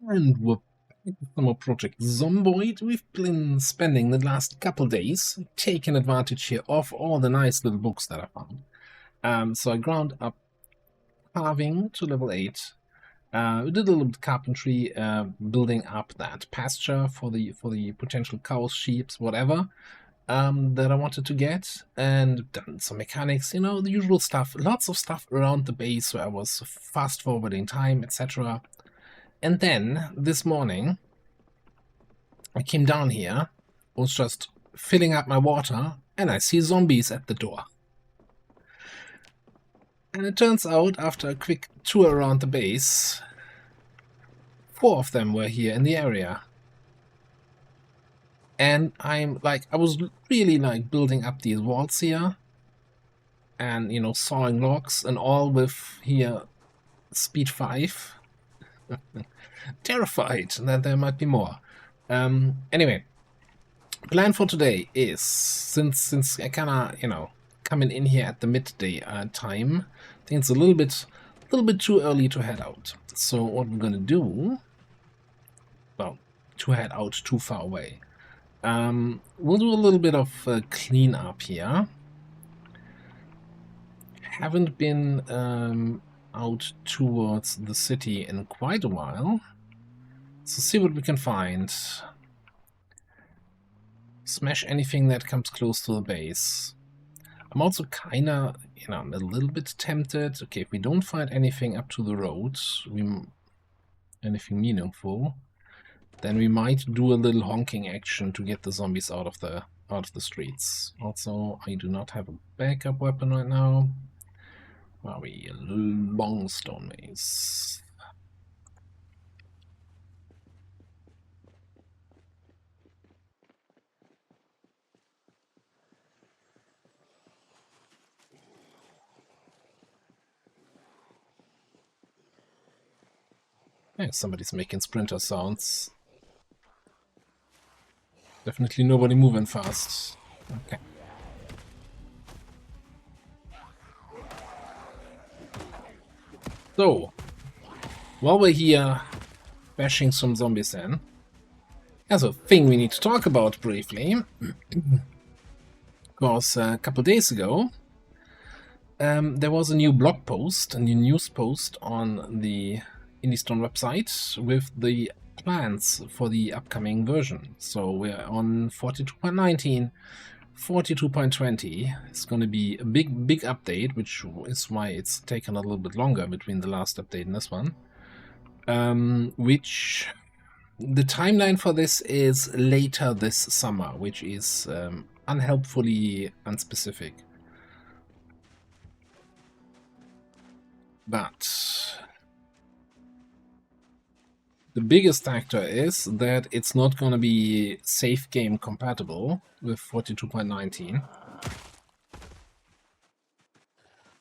And we're back with some more Project Zomboid. We've been spending the last couple days taking advantage here of all the nice little books that I found. So I ground up carving to level 8. We did a little bit of carpentry, building up that pasture for the potential cows, sheep, whatever that I wanted to get, and done some mechanics, you know, the usual stuff. Lots of stuff around the base where I was fast forwarding time, etc. And then this morning, I came down here, was just filling up my water, and I see zombies at the door. And it turns out, after a quick tour around the base, 4 of them were here in the area. And I was really building up these walls here, and, you know, sawing logs, and all with here speed 5. Terrified that there might be more. Anyway, plan for today is, since I kinda, you know, coming in here at the midday time, I think it's a little bit too early to head out. So what we're gonna do, well, to head out too far away, we'll do a little bit of cleanup here. Haven't been out towards the city in quite a while. So see what we can find. Smash anything that comes close to the base. I'm also kinda, you know, I'm a little bit tempted. Okay, if we don't find anything up to the road, anything meaningful, then we might do a little honking action to get the zombies out of the streets. Also, I do not have a backup weapon right now. Are we a long stone mace? Yeah, somebody's making sprinter sounds. Definitely nobody moving fast. Okay. So, while we're here bashing some zombies in, there's a thing we need to talk about briefly. Because a couple days ago, there was a new blog post, a new news post on the IndieStone website with the plans for the upcoming version. So we're on 42.19, 42.20. It's going to be a big update, which is why it's taken a little bit longer between the last update and this one. Which the timeline for this is later this summer, which is unhelpfully unspecific. But the biggest factor is that it's not going to be safe game compatible with 42.19.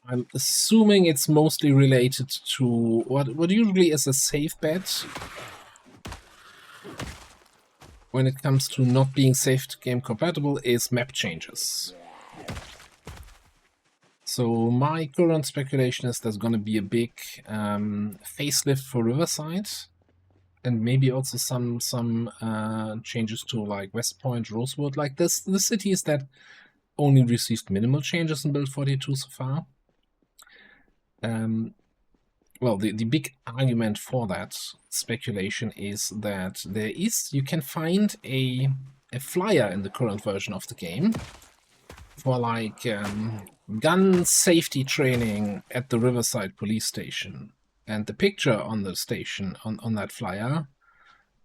I'm assuming it's mostly related to what usually is a safe bet when it comes to not being safe game compatible is map changes. So my current speculation is there's going to be a big facelift for Riverside, and maybe also some changes to like West Point, Rosewood, like this. The cities that only received minimal changes in build 42 so far. Well, the big argument for that speculation is that you can find a flyer in the current version of the game for like gun safety training at the Riverside police station. And the picture on the station, on that flyer,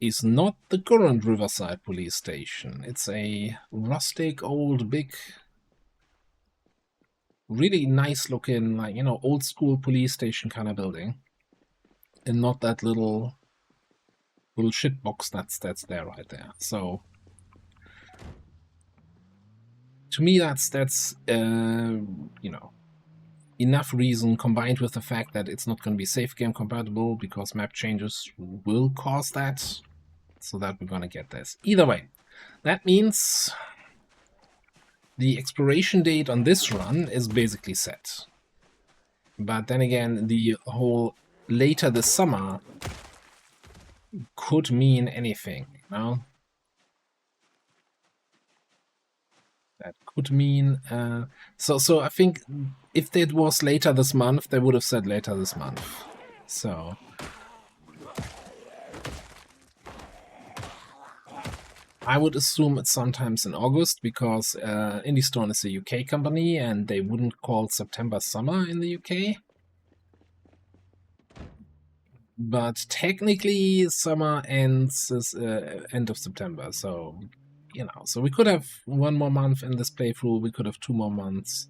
is not the current Riverside police station. It's a rustic, old, big, really nice looking, like, you know, old school police station kind of building. And not that little shit box that's there right there. So to me, that's you know, enough reason, combined with the fact that it's not going to be safe game compatible because map changes will cause that, so that we're going to get this. Either way, that means the expiration date on this run is basically set. But then again, the whole later this summer could mean anything, you know? That could mean... So I think if it was later this month, they would have said later this month. So... I would assume it's sometimes in August, because Indie is a UK company, and they wouldn't call September summer in the UK. But technically, summer ends end of September, so, you know, so we could have 1 more month in this playthrough, we could have 2 more months.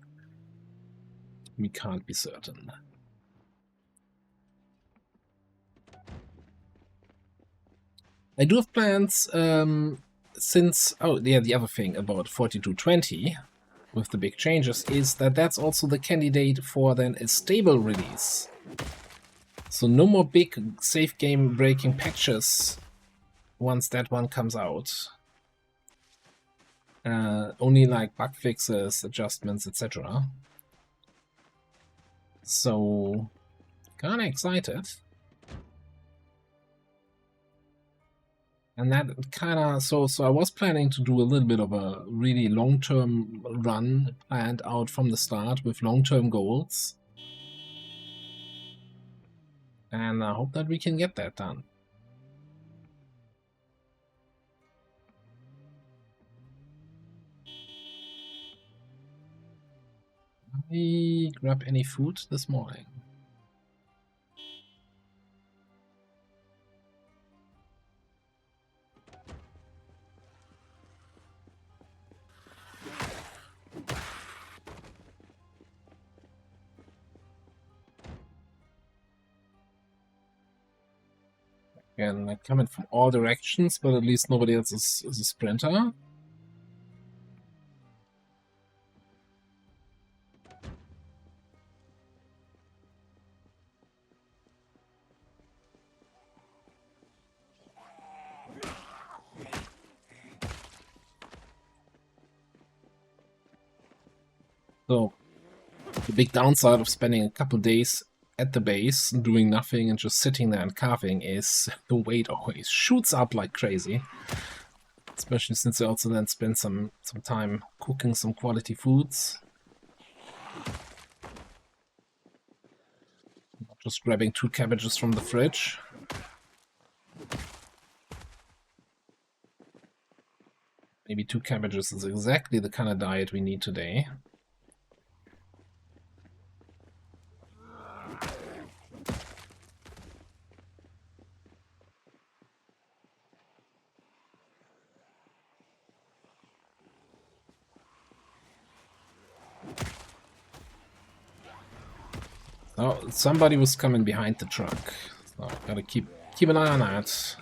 We can't be certain. I do have plans, since... Oh, yeah, the other thing about 4220, with the big changes, is that that's also the candidate for then a stable release. So no more big save game breaking patches once that one comes out. Only like bug fixes, adjustments, etc. So kinda excited. And that kinda... So I was planning to do a little bit of a really long-term run planned out from the start with long-term goals. And I hope that we can get that done. Did we grab any food this morning? Again, like coming from all directions, but at least nobody else is a sprinter. So the big downside of spending a couple days at the base doing nothing and just sitting there and carving is the weight always shoots up like crazy. Especially since I also then spend some time cooking some quality foods. Not just grabbing 2 cabbages from the fridge. Maybe 2 cabbages is exactly the kind of diet we need today. Oh, somebody was coming behind the truck. So gotta keep an eye on that.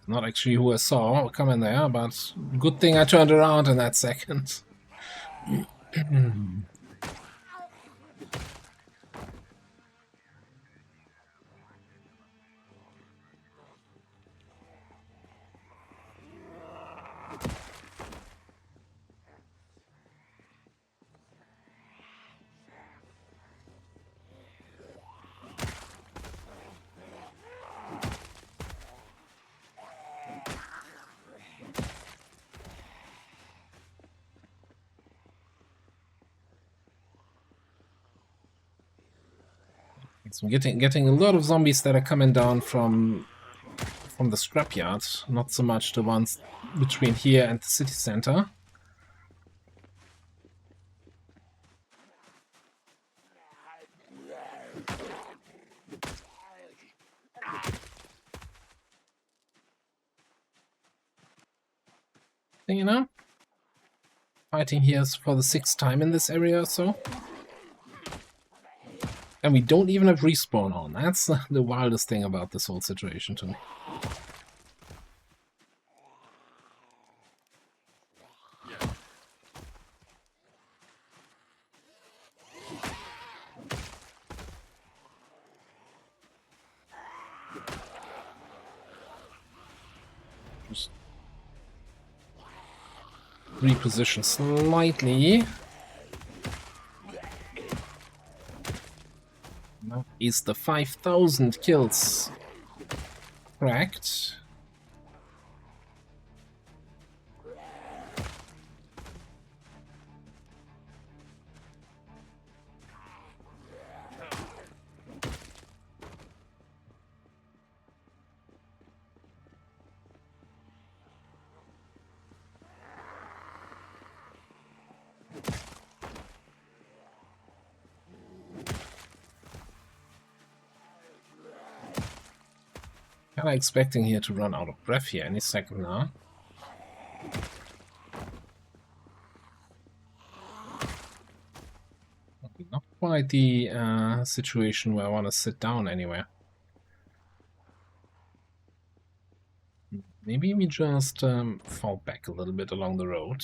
Not actually who I saw coming there, but good thing I turned around in that second. So getting a lot of zombies that are coming down from the scrapyard, not so much the ones between here and the city center. You know, fighting here for the 6th time in this area or so. And we don't even have respawn on. That's the wildest thing about this whole situation to me. reposition slightly. Now is the 5,000 kills cracked? Kind of expecting here to run out of breath here any second now. Okay, not quite the situation where I want to sit down anywhere. Maybe we just fall back a little bit along the road.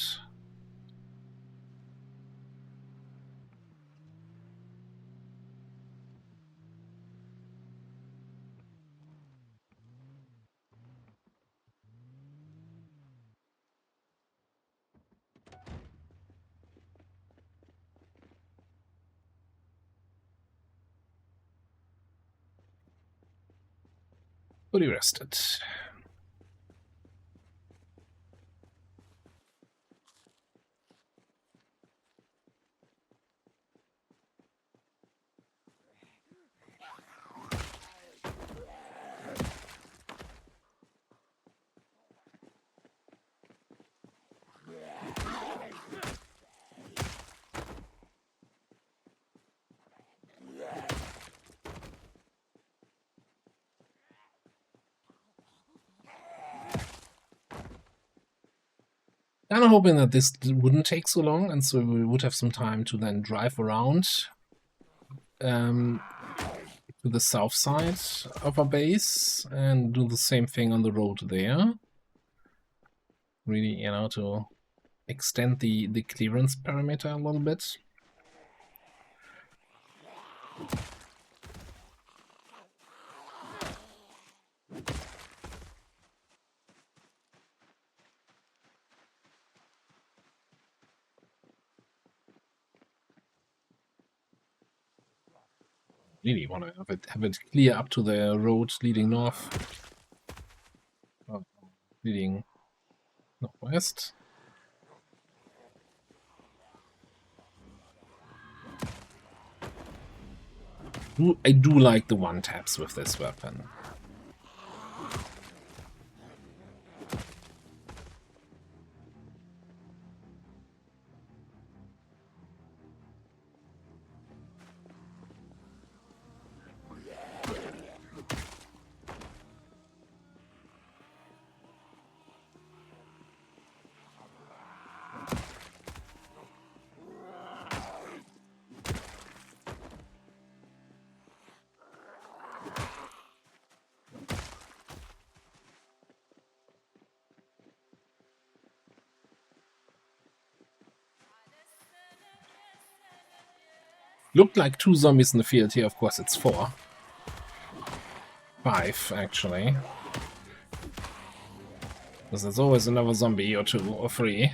Fully rested. Kind of hoping that this wouldn't take so long, and so we would have some time to then drive around to the south side of our base and do the same thing on the road there. Really, you know, to extend the clearance perimeter a little bit. Really want to have it clear up to the road leading north, leading northwest. I do like the one taps with this weapon. Looked like 2 zombies in the field here. Of course, it's 4. 5, actually. Because there's always another zombie or 2 or 3.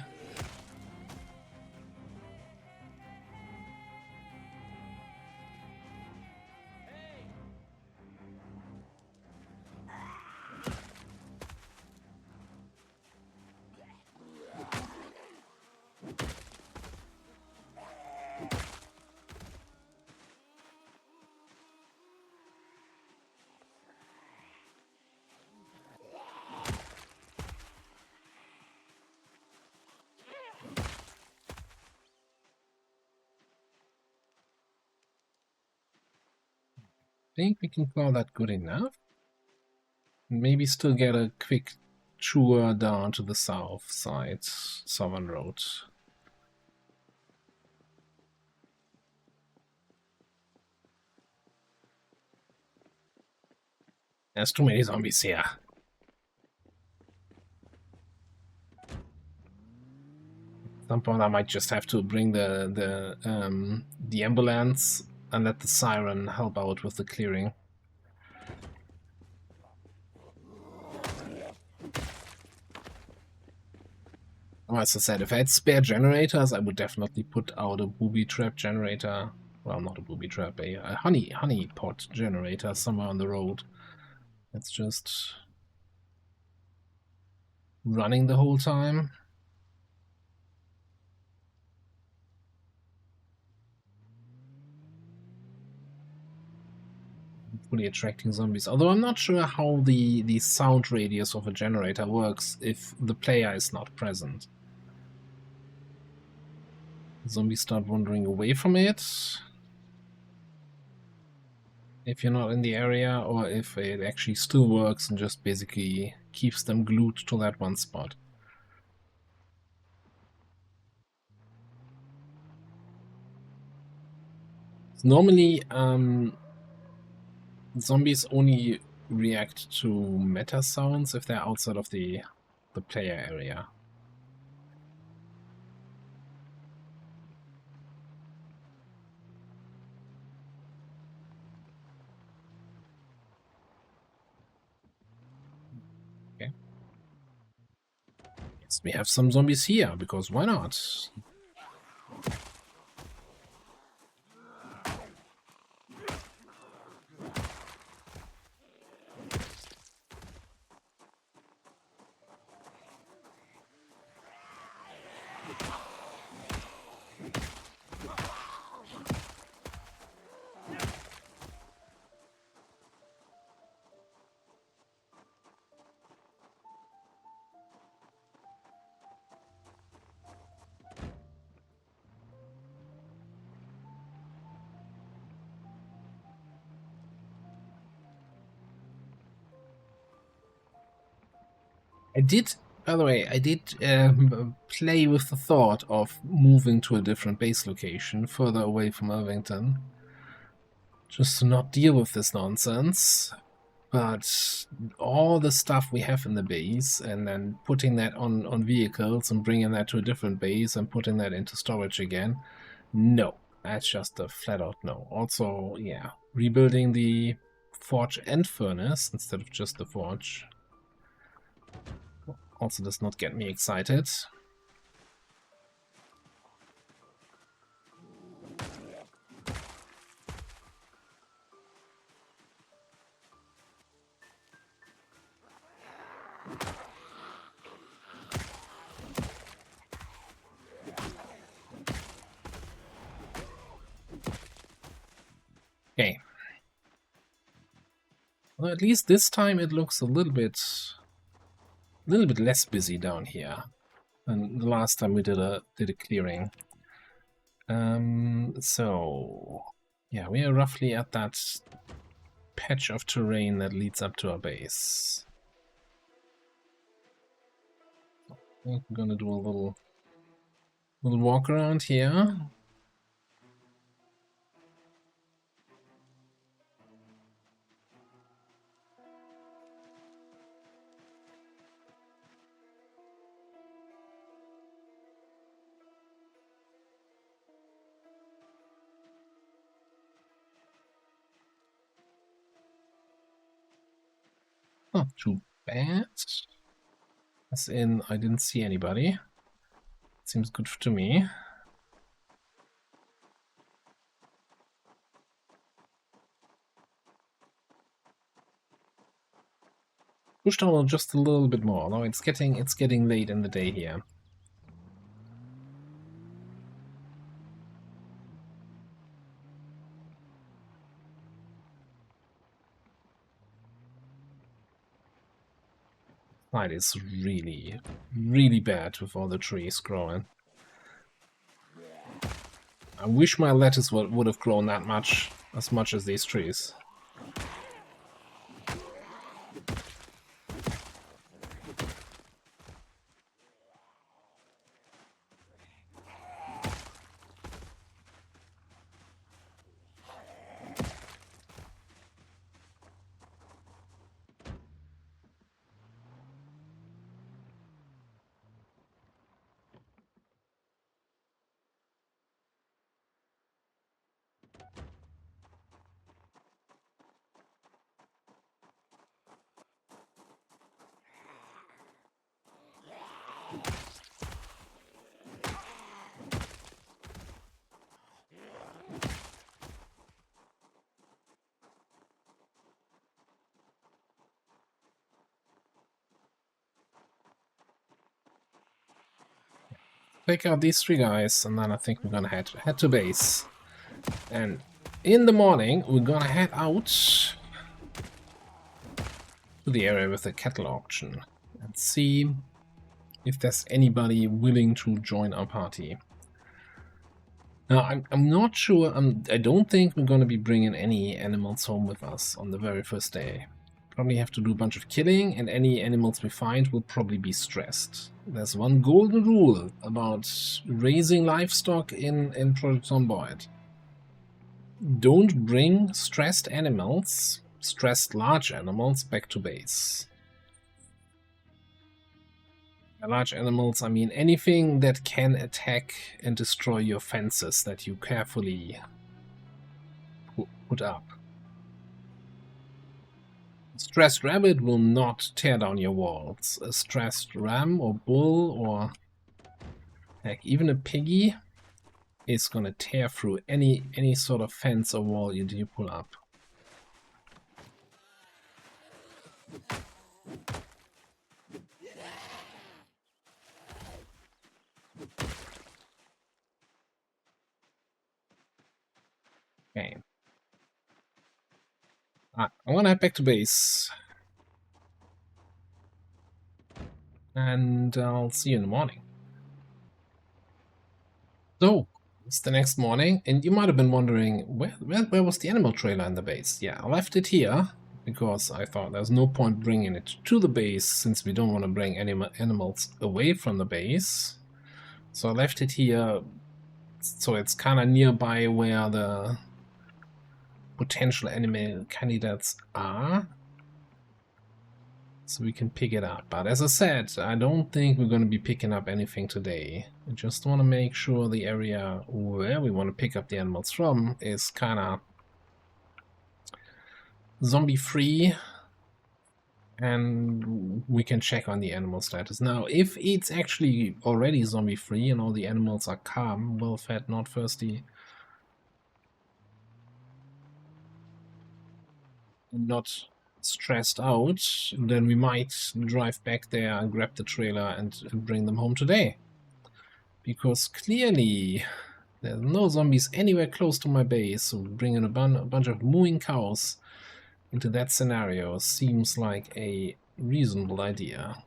Think we can call that good enough. Maybe still get a quick tour down to the south side, southern road. There's too many zombies here. At some point I might just have to bring the ambulance and let the siren help out with the clearing. As I said, if I had spare generators, I would definitely put out a booby trap generator. Well, not a booby trap, a honey pot generator somewhere on the road. It's just running the whole time. Fully attracting zombies. Although I'm not sure how the sound radius of a generator works if the player is not present. Zombies start wandering away from it if you're not in the area, or if it actually still works and just basically keeps them glued to that one spot. Normally, zombies only react to meta sounds if they're outside of the player area. Okay. Yes, we have some zombies here, because why not? By the way, I did play with the thought of moving to a different base location further away from Irvington, just to not deal with this nonsense. But all the stuff we have in the base, and then putting that on vehicles and bringing that to a different base and putting that into storage again, no, that's just a flat out no. Also, yeah, rebuilding the forge and furnace instead of just the forge also does not get me excited. Okay. Well, at least this time it looks a little bit less busy down here than the last time we did a clearing. So yeah, we are roughly at that patch of terrain that leads up to our base. I'm gonna do a little walk around here. Not too bad. As in, I didn't see anybody. Seems good to me. Push down just a little bit more. Now it's getting late in the day here. Night is really, really bad with all the trees growing. I wish my lettuce would have grown that much, as much as these trees. take out these 3 guys, and then I think we're gonna head to base. And in the morning, we're gonna head out to the area with the cattle auction and see if there's anybody willing to join our party. Now, I'm not sure, I don't think we're gonna be bringing any animals home with us on the very first day. Probably have to do a bunch of killing, and any animals we find will probably be stressed. There's one golden rule about raising livestock in Project Zomboid. Don't bring stressed animals, stressed large animals, back to base. By large animals, I mean anything that can attack and destroy your fences that you carefully put up. A stressed rabbit will not tear down your walls. A stressed ram or bull or heck, even a piggy is gonna tear through any sort of fence or wall you pull up. Okay. I want to head back to base. And I'll see you in the morning. So, it's the next morning, and you might have been wondering, where was the animal trailer in the base? Yeah, I left it here, because I thought there's no point bringing it to the base, since we don't want to bring animals away from the base. So I left it here, so it's kind of nearby where the potential animal candidates are, so we can pick it up. But as I said, I don't think we're going to be picking up anything today. I just want to make sure the area where we want to pick up the animals from is kind of zombie free, and we can check on the animal status. Now, if it's actually already zombie free and all the animals are calm, well fed, not thirsty, not stressed out, then we might drive back there and grab the trailer and bring them home today. Because clearly there's no zombies anywhere close to my base, so bringing a bunch of mooing cows into that scenario seems like a reasonable idea.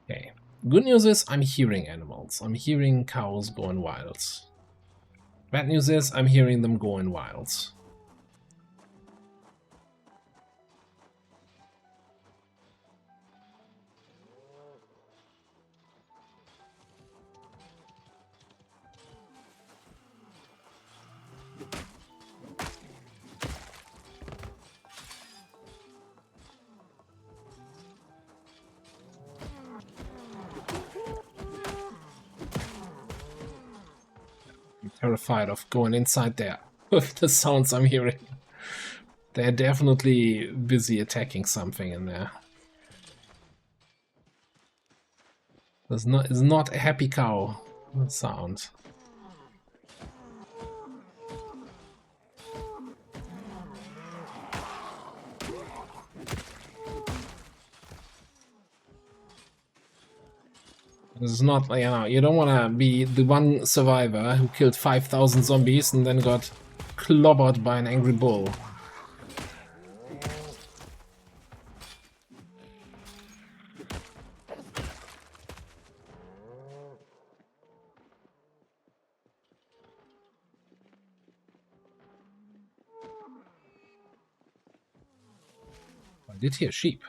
Okay, good news is I'm hearing animals. I'm hearing cows going wild. Bad news is I'm hearing them going wild. Terrified of going inside there with the sounds I'm hearing. They're definitely busy attacking something in there. It's not a happy cow sound. It's not, you know, you don't want to be the one survivor who killed 5,000 zombies and then got clobbered by an angry bull. I did hear sheep.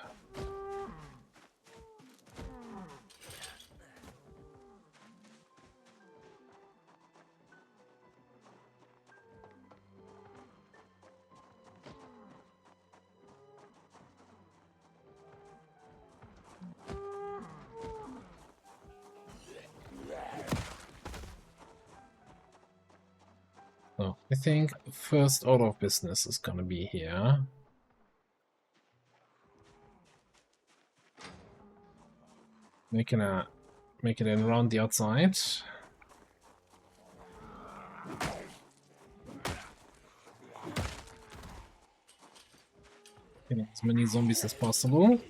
So I think first order of business is gonna be here. Making it in around the outside. Getting as many zombies as possible.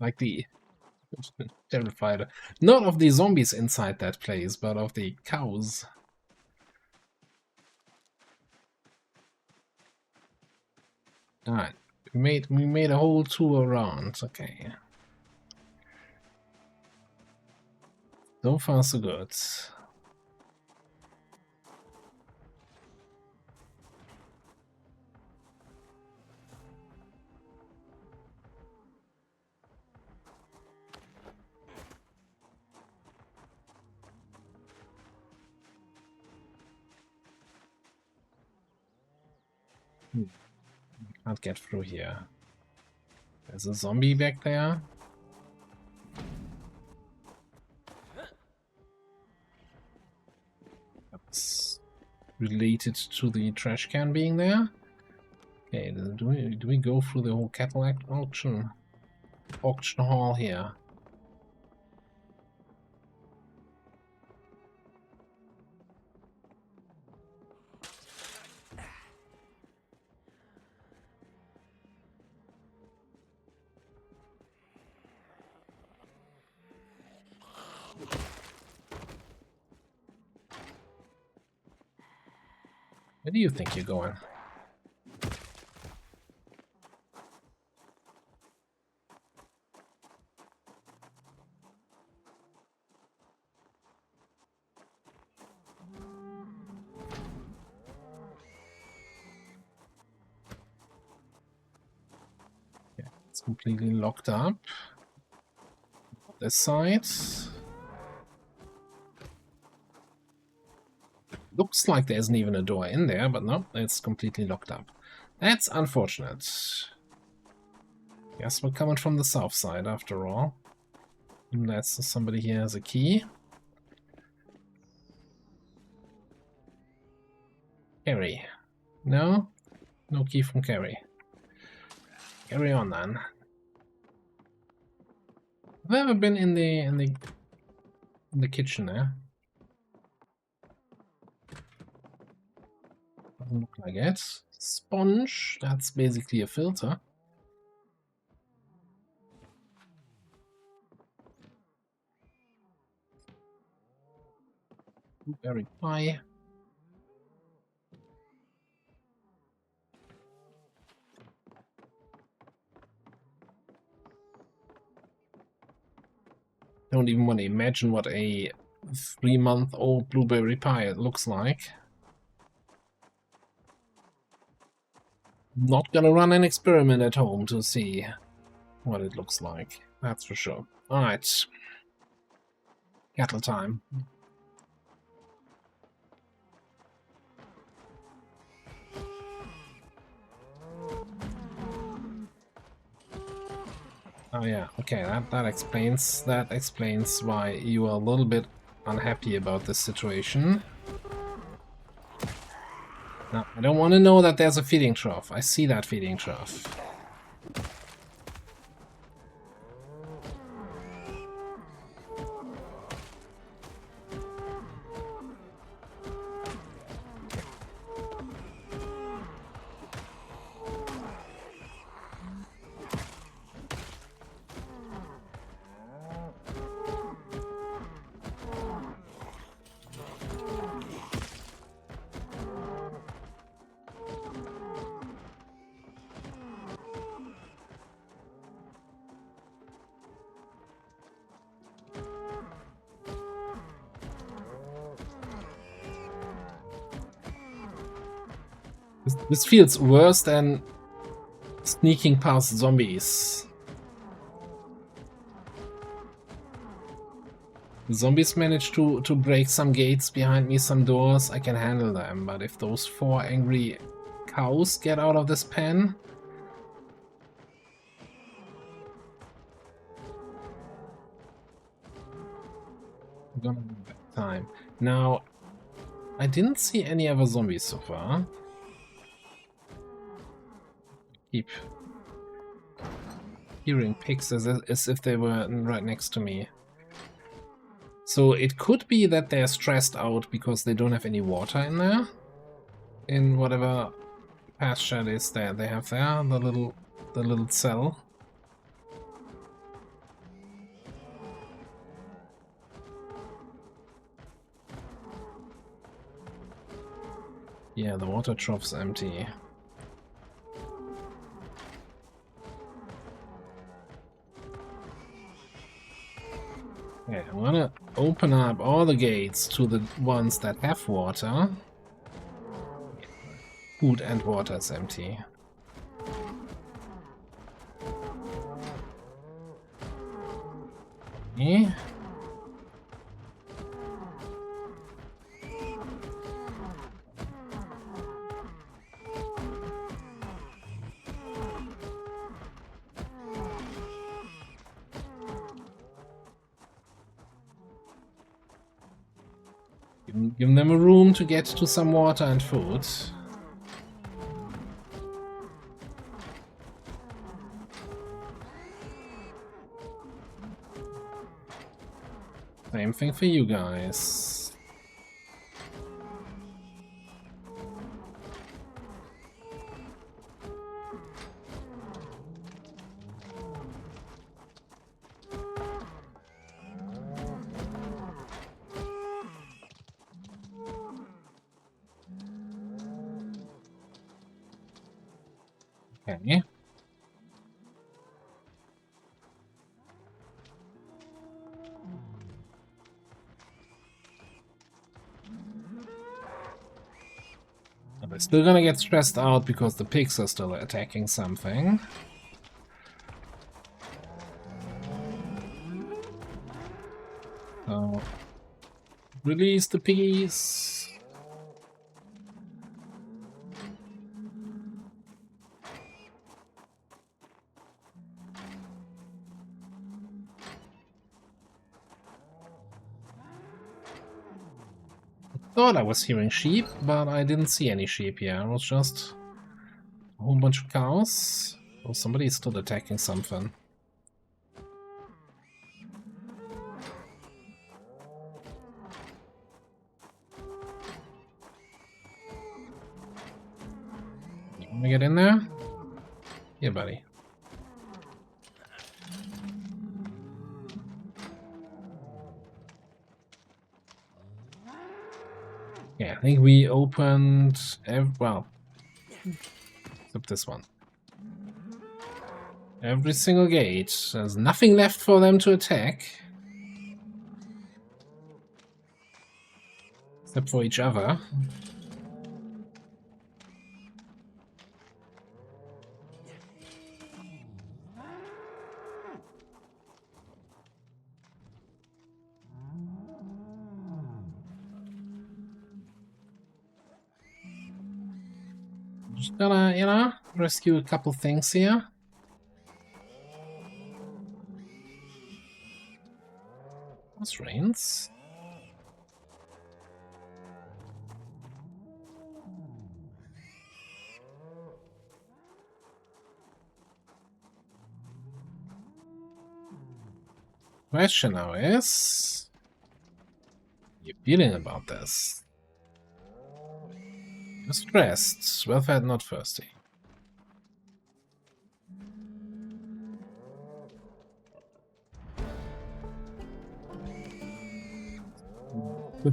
Like the terrified, not of the zombies inside that place, but of the cows. Alright, we made a whole tour around. Okay. So far so good. Can't get through here. There's a zombie back there. That's related to the trash can being there. Okay, do we go through the whole cattle auction hall here? Where do you think you're going? Yeah, it's completely locked up. This side. Looks like there isn't even a door in there, but no, it's completely locked up. That's unfortunate. Guess we're coming from the south side after all. Unless somebody here has a key. Carry. No? No key from Carry. Carry on then. Have I ever been in the kitchen there? Doesn't look like it. Sponge, that's basically a filter. Blueberry pie. Don't even want to imagine what a 3-month-old blueberry pie looks like. Not gonna run an experiment at home to see what it looks like, that's for sure. Alright. Cattle time. Oh yeah, okay, that explains why you are a little bit unhappy about this situation. No, I don't want to know that there's a feeding trough. I see that feeding trough. This feels worse than sneaking past zombies. The zombies managed to break some gates behind me, some doors. I can handle them, but if those 4 angry cows get out of this pen... I'm gonna need that time. Now, I didn't see any other zombies so far. Keep hearing pigs as if they were right next to me. So it could be that they're stressed out because they don't have any water in there. In whatever pasture it is that they have there, the little cell. Yeah, the water trough's empty. Okay, I'm gonna open up all the gates to the ones that have water. Food and water is empty. Okay. Give them a room to get to some water and food. Same thing for you guys. Okay. They're still gonna get stressed out because the pigs are still attacking something. So, release the piggies. Thought I was hearing sheep, but I didn't see any sheep here. It was just a whole bunch of cows. Oh, somebody is still attacking something. You wanna get in there? Yeah, buddy. Yeah, I think we opened well, except this one. Every single gate. There's nothing left for them to attack. Except for each other. Just gonna, you know, rescue a couple things here. Those rains. Question now is, how you feeling about this? You're stressed, well fed, not thirsty.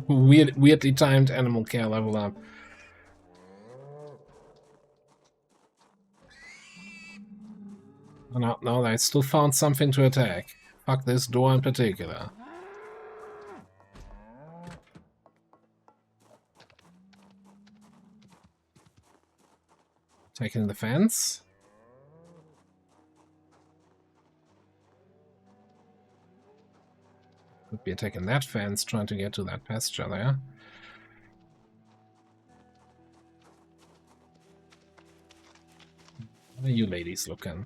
Weirdly timed animal care level up. Oh, no, I still found something to attack. Fuck this door in particular. Taking the fence. Could be attacking that fence, trying to get to that pasture there. How are you ladies looking?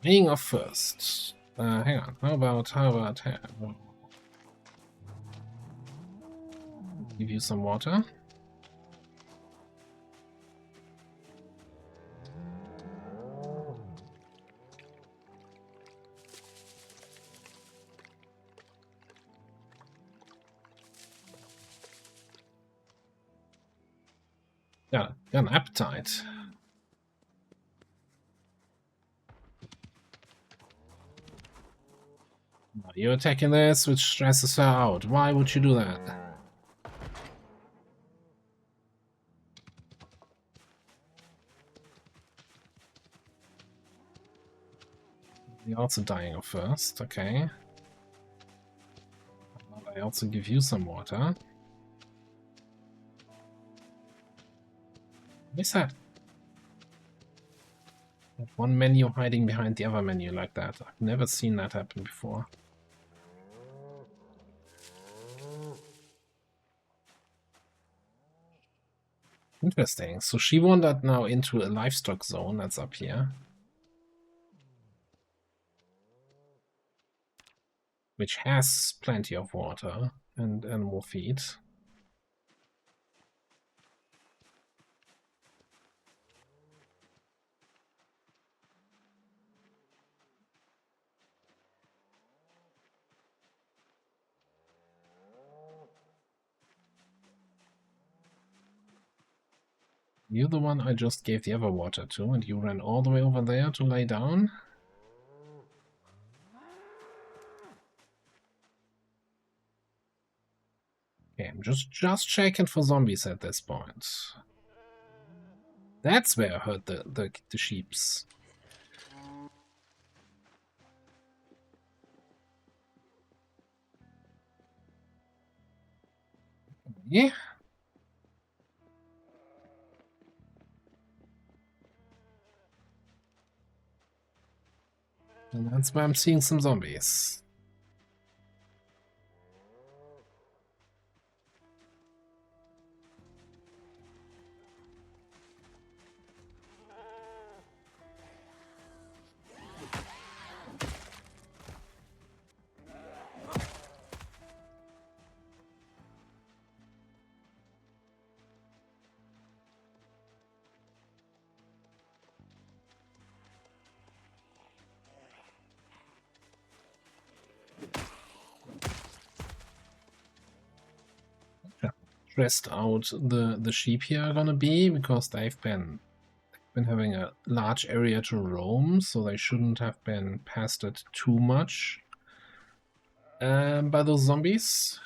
Dying of thirst. Hang on. How about give you some water? Got an appetite. You're attacking this, which stresses her out. Why would you do that? You're also dying of thirst, okay. I also give you some water. What is that? That one menu hiding behind the other menu like that. I've never seen that happen before. Interesting. So she wandered now into a livestock zone that's up here. Which has plenty of water and animal feed. You're the one I just gave the other water to, and you ran all the way over there to lay down? Okay, I'm just checking for zombies at this point. That's where I heard the sheeps. Yeah. And that's where I'm seeing some zombies. Stressed out the sheep here are gonna be, because they've been having a large area to roam, so they shouldn't have been pestered too much by those zombies.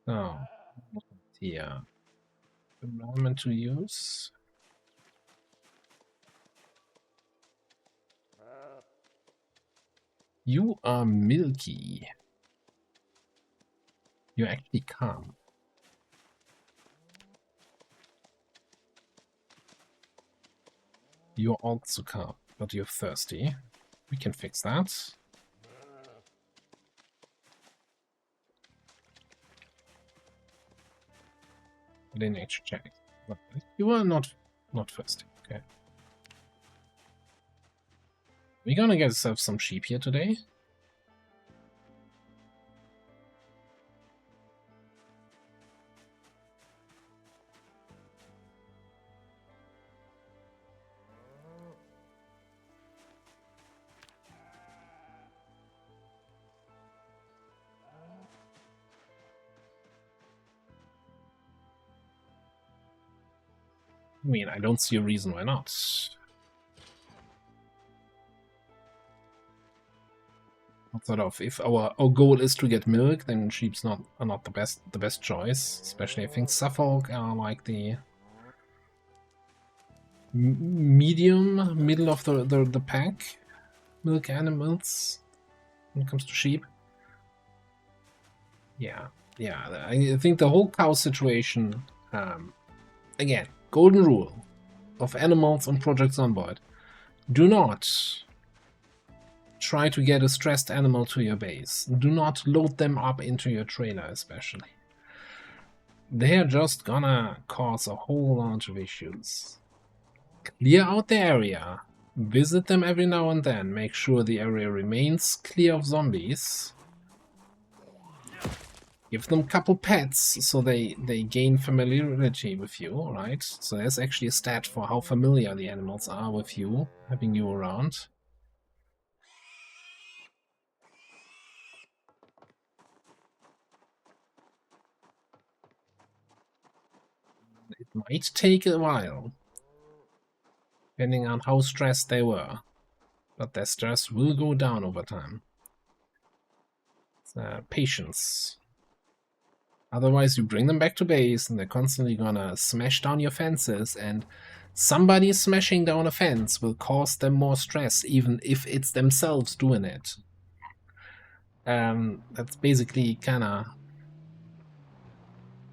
Oh, yeah. Environment to use. You are milky. You're actually calm. You're also calm, but you're thirsty. We can fix that. The nature check. You are not thirsty. Okay. We're gonna get ourselves some sheep here today. I mean, I don't see a reason why not. Sort of, if our goal is to get milk, then sheep's are not the best choice. Especially, I think Suffolk are like the middle of the pack milk animals when it comes to sheep. Yeah, I think the whole cow situation. Again, golden rule of animals on Project Zomboid: do not try to get a stressed animal to your base. Do not load them up into your trailer, especially. They're just gonna cause a whole bunch of issues. Clear out the area. Visit them every now and then. Make sure the area remains clear of zombies. Give them a couple pets so they gain familiarity with you, right? So there's actually a stat for how familiar the animals are with you, having you around. It might take a while. depending on how stressed they were. But their stress will go down over time. Patience. Otherwise, you bring them back to base, and they're constantly gonna smash down your fences, and somebody smashing down a fence will cause them more stress, even if it's themselves doing it. That's basically kinda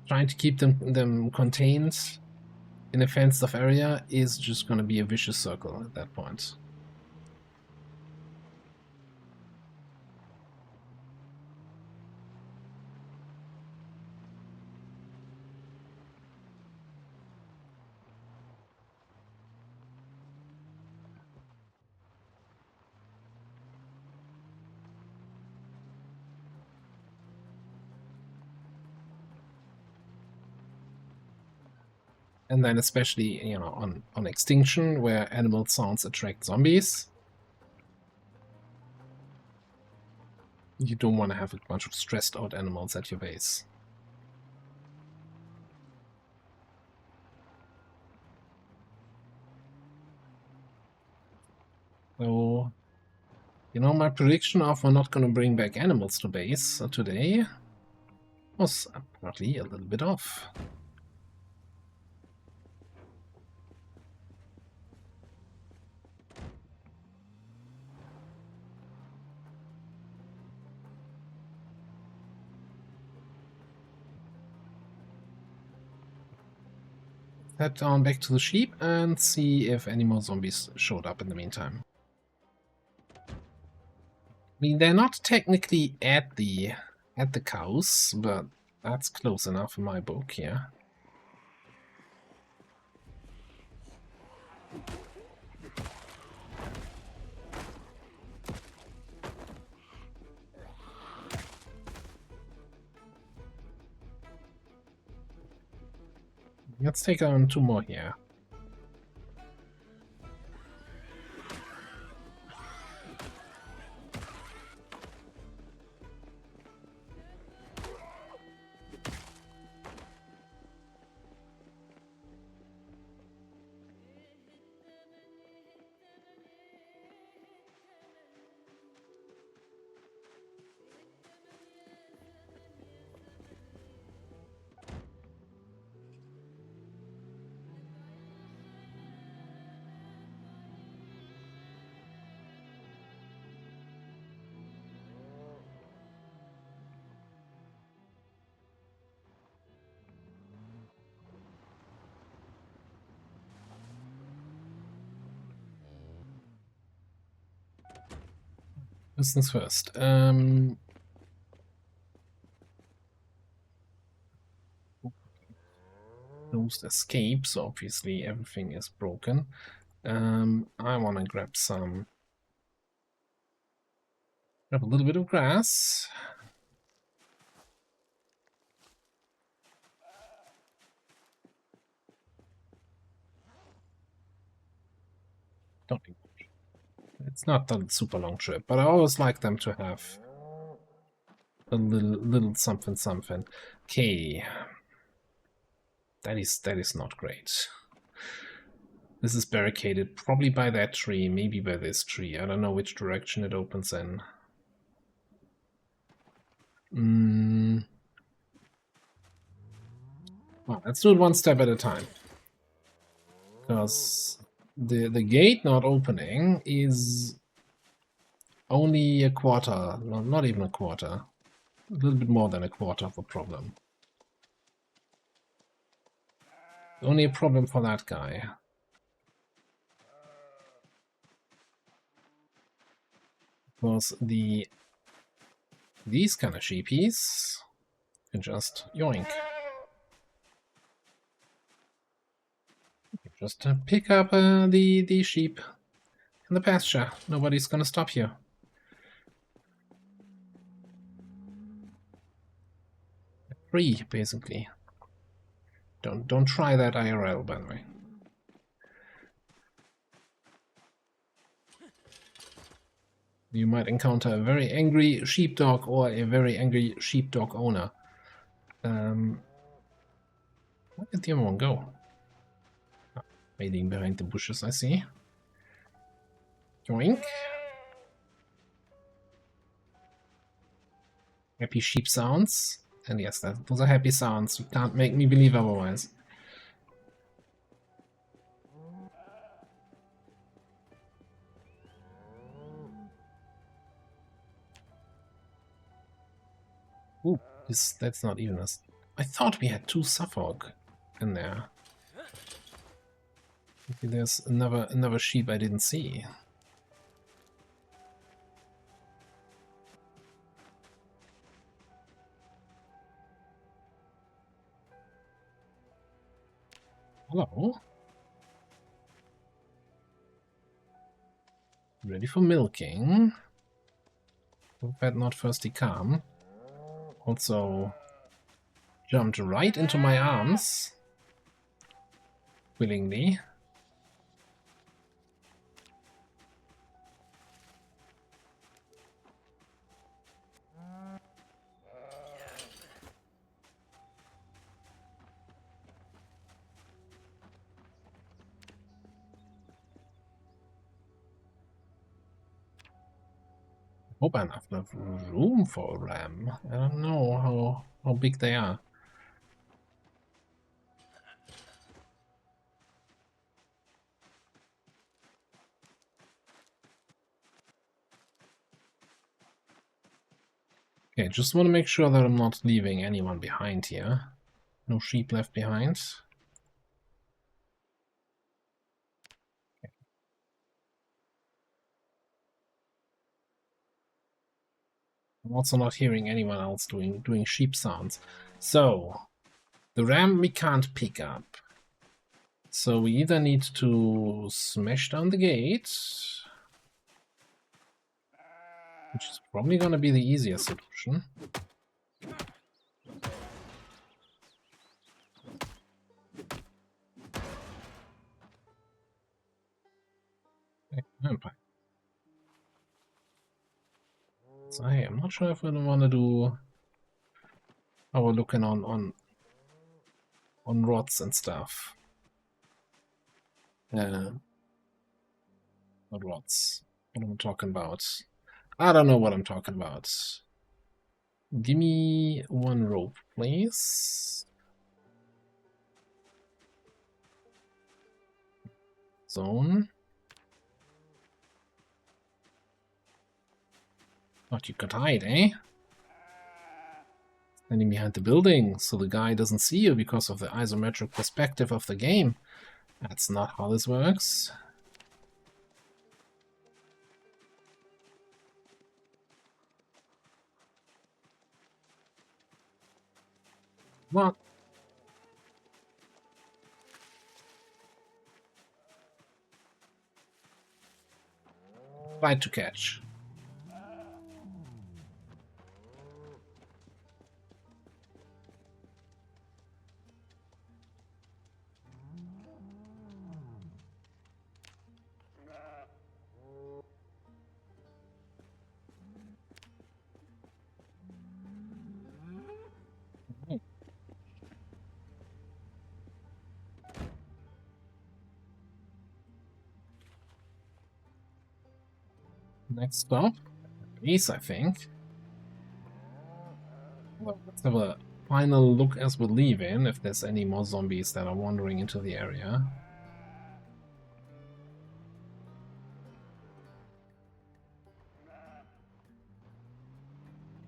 trying to keep them contained in a fenced-off area is just gonna be a vicious circle at that point. And then especially, you know, on Extinction, where animal sounds attract zombies, you don't want to have a bunch of stressed out animals at your base. So, you know, my prediction of we're not going to bring back animals to base today was apparently a little bit off. Head down back to the sheep and see if any more zombies showed up in the meantime. I mean, they're not technically at the cows, but that's close enough in my book, yeah. Let's take on 2 more here. First things first. Closed escape, so obviously everything is broken. I want to grab a little bit of grass. Don't think it's not a super long trip, but I always like them to have a little something something. Okay, that is not great. This is barricaded, probably by that tree, maybe by this tree. I don't know which direction it opens in. Well, let's do it one step at a time. Because the gate not opening is only a quarter, not even a quarter. A little bit more than a quarter of a problem. Only a problem for that guy. Because these kind of sheepies can just yoink. Just pick up the sheep in the pasture. Nobody's gonna stop you. Free, basically. Don't try that IRL, by the way. You might encounter a very angry sheepdog or a very angry sheepdog owner. Where did the other one go? Oh, Hiding behind the bushes, I see. Yoink. Happy sheep sounds. And yes, those are happy sounds. You can't make me believe otherwise. Ooh, that's not even us. I thought we had 2 Suffolk in there. Maybe there's another sheep I didn't see. Hello. Ready for milking. Hope that not thirsty calm. Also jumped right into my arms. Willingly. Hope I have enough room for a ram. I don't know how big they are. Okay, just want to make sure that I'm not leaving anyone behind here. No sheep left behind. Okay. I'm also not hearing anyone else doing sheep sounds. So, the ram we can't pick up. So we either need to smash down the gate, which is probably going to be the easier solution. Vampire. So hey, I'm not sure if we want to do our looking on rods and stuff. Not rods. What am I talking about? I don't know what I'm talking about. Give me 1 rope, please. Zone. Thought you could hide, eh? Standing behind the building, so the guy doesn't see you because of the isometric perspective of the game. That's not how this works. What? Try to catch. Next stop, base, I think. Well, let's have a final look as we leave in, if there's any more zombies that are wandering into the area.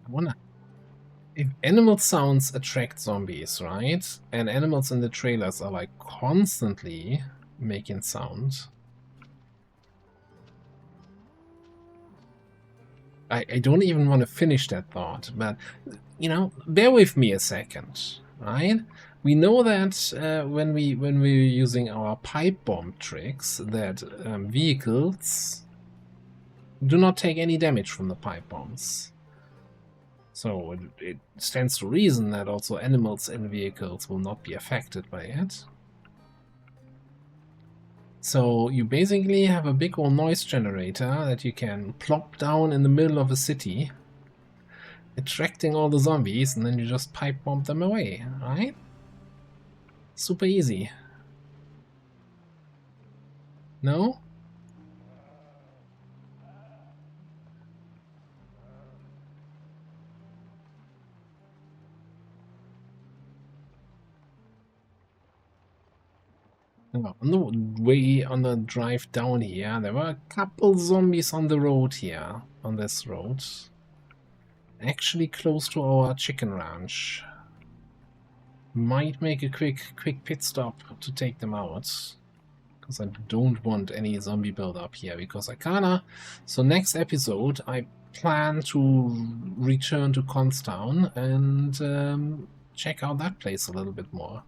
I wonder if animal sounds attract zombies, right? And animals in the trailers are like constantly making sounds. I don't even want to finish that thought, but, you know, bear with me a second, right? We know that when we're using our pipe bomb tricks, that vehicles do not take any damage from the pipe bombs. So it stands to reason that also animals in vehicles will not be affected by it. So you basically have a big old noise generator that you can plop down in the middle of a city, attracting all the zombies, and then you just pipe bomb them away, right? Super easy. No? No. On the way, on the drive down here, there were a couple zombies on the road here, on this road. Actually close to our chicken ranch. Might make a quick pit stop to take them out. Because I don't want any zombie build-up here, because I kinda... So next episode, I plan to return to Constown and check out that place a little bit more.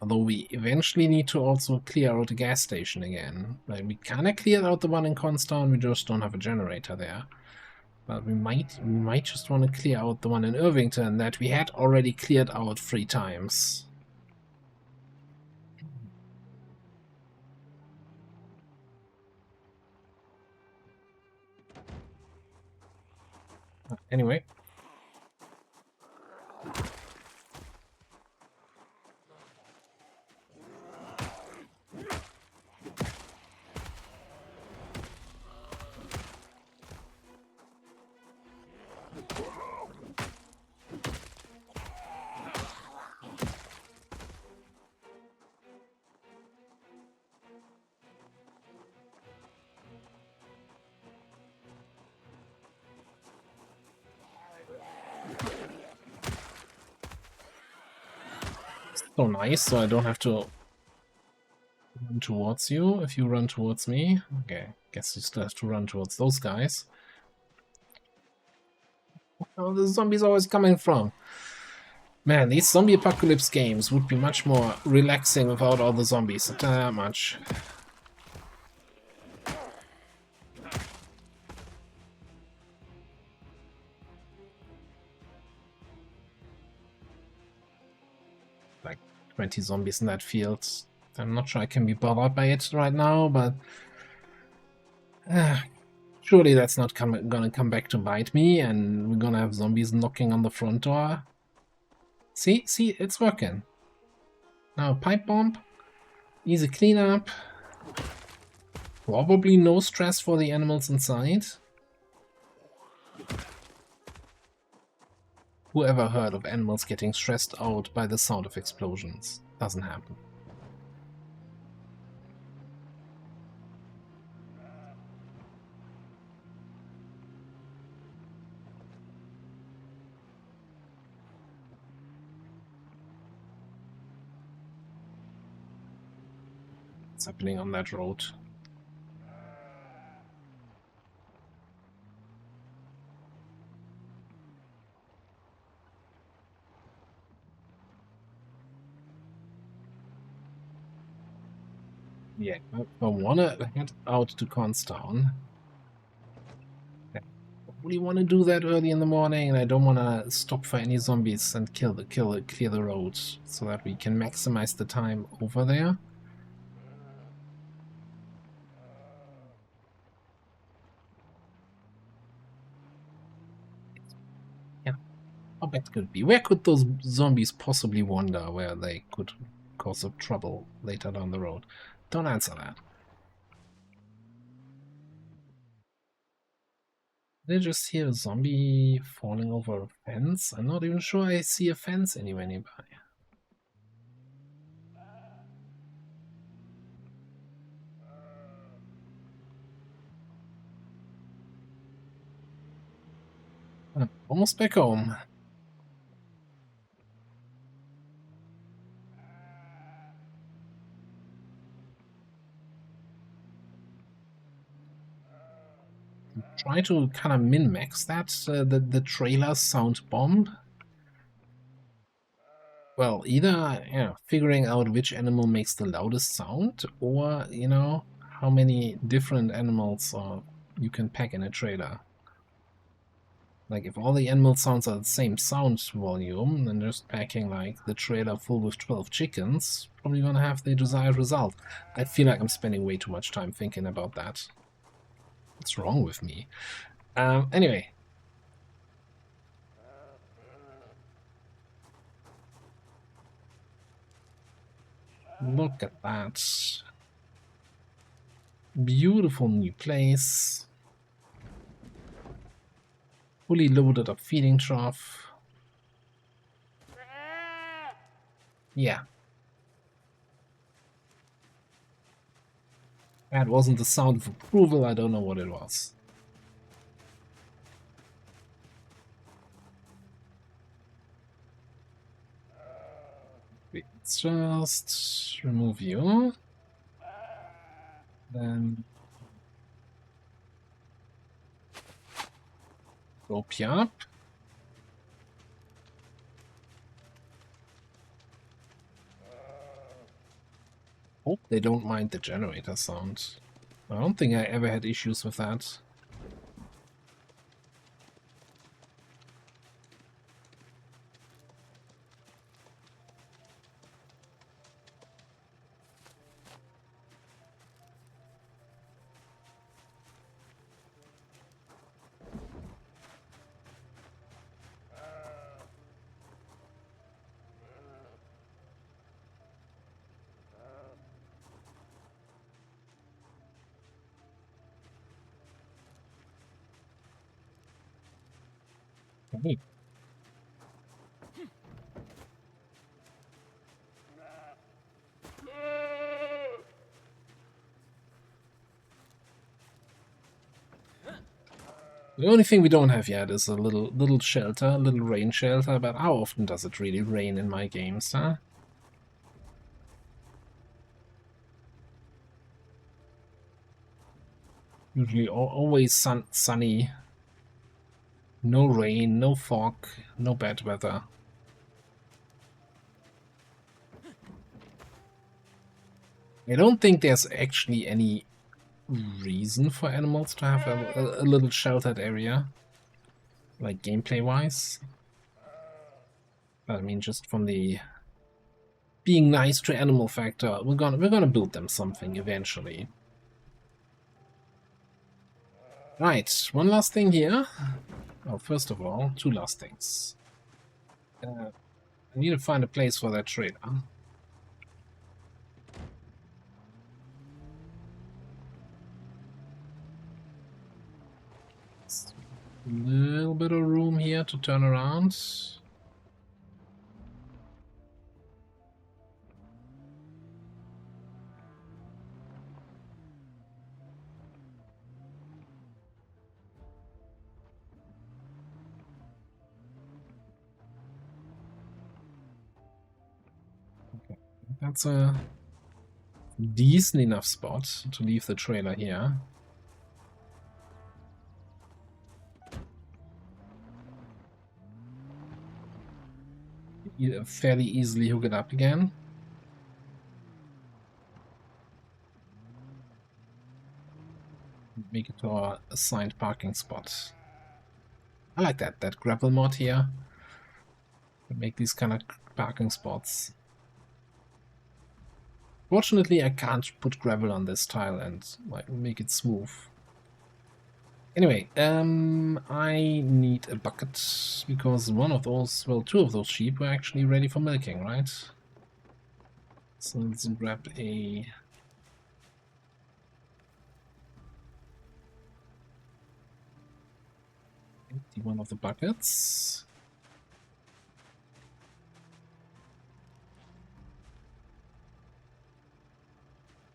Although we eventually need to also clear out the gas station again. Like, we kinda cleared out the one in Constown, we just don't have a generator there. But we might just want to clear out the one in Irvington that we had already cleared out 3 times. Anyway. So nice, so I don't have to run towards you if you run towards me. Okay, guess you still have to run towards those guys. Where are the zombies always coming from? Man, these zombie apocalypse games would be much more relaxing without all the zombies. Not that much. Like 20 zombies in that field. I'm not sure I can be bothered by it right now, but surely that's not gonna come back to bite me, and we're gonna have zombies knocking on the front door. See, it's working. Now pipe bomb, easy cleanup. Probably no stress for the animals inside. Whoever heard of animals getting stressed out by the sound of explosions? Doesn't happen. What's happening on that road? Yeah, I want to head out to Constown. I really want to do that early in the morning, and I don't want to stop for any zombies and clear the road, so that we can maximize the time over there. Yeah, how bad could it be? Where could those zombies possibly wander where they could cause some trouble later down the road? Don't answer that. Did I just hear a zombie falling over a fence? I'm not even sure I see a fence anywhere nearby. Almost back home. Try to kind of min-max that, the trailer sound bomb. Well, either, you know, figuring out which animal makes the loudest sound, or, you know, how many different animals you can pack in a trailer. Like, if all the animal sounds are the same sound volume, then just packing, like, the trailer full with 12 chickens, probably gonna have the desired result. I feel like I'm spending way too much time thinking about that. What's wrong with me? Anyway. Look at that. Beautiful new place. Fully loaded up feeding trough. Yeah. That wasn't the sound of approval, I don't know what it was. Let's just remove you. Then rope you up. Hope they don't mind the generator sound. I don't think I ever had issues with that. Hey. The only thing we don't have yet is a little shelter, a little rain shelter, but how often does it really rain in my games, huh? Usually always sunny. No rain, no fog, no bad weather. I don't think there's actually any reason for animals to have a little sheltered area, like gameplay-wise. I mean, just from the being nice to animal factor, we're gonna build them something eventually. Right, one last thing here. Oh, first of all, two last things. I need to find a place for that trader. A little bit of room here to turn around. Okay, that's a decent enough spot to leave the trailer here. Fairly easily hook it up again. Make it to our assigned parking spot. I like that gravel mod here. Make these kind of parking spots. Fortunately, I can't put gravel on this tile and like make it smooth. Anyway, I need a bucket because one of those, well, two of those sheep were actually ready for milking, right? So let's grab a empty one of the buckets.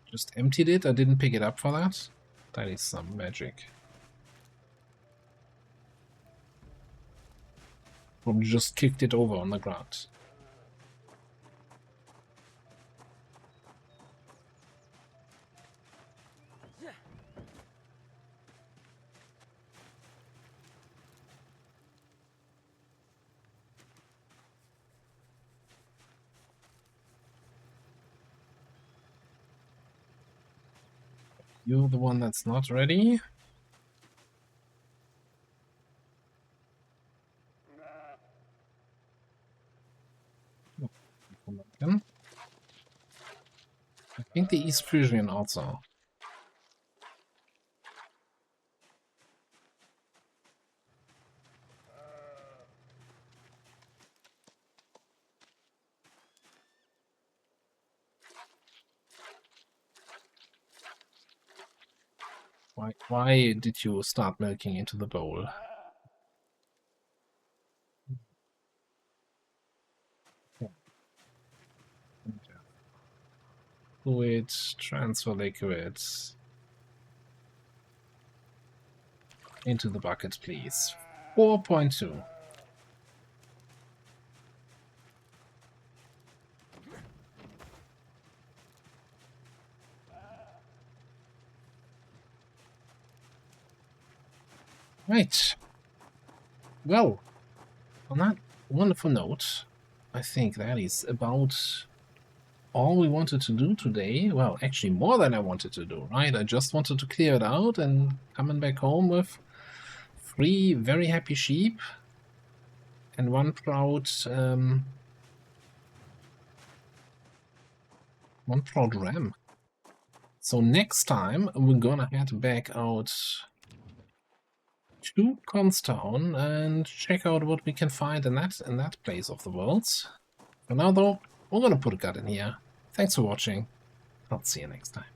Just emptied it. I didn't pick it up for that. That is some magic. Probably just kicked it over on the ground. You're the one that's not ready. I think the East Frisian also. Why did you start milking into the bowl? Fluid, transfer liquid into the bucket, please. 4.2. Right. Well, on that wonderful note, I think that is about all we wanted to do today. Well, actually more than I wanted to do, right? I just wanted to clear it out and coming back home with 3 very happy sheep and 1 proud ram. So next time we're gonna head back out to Constown and check out what we can find in that place of the world. For now though, we're gonna put a cut in here. Thanks for watching. I'll see you next time.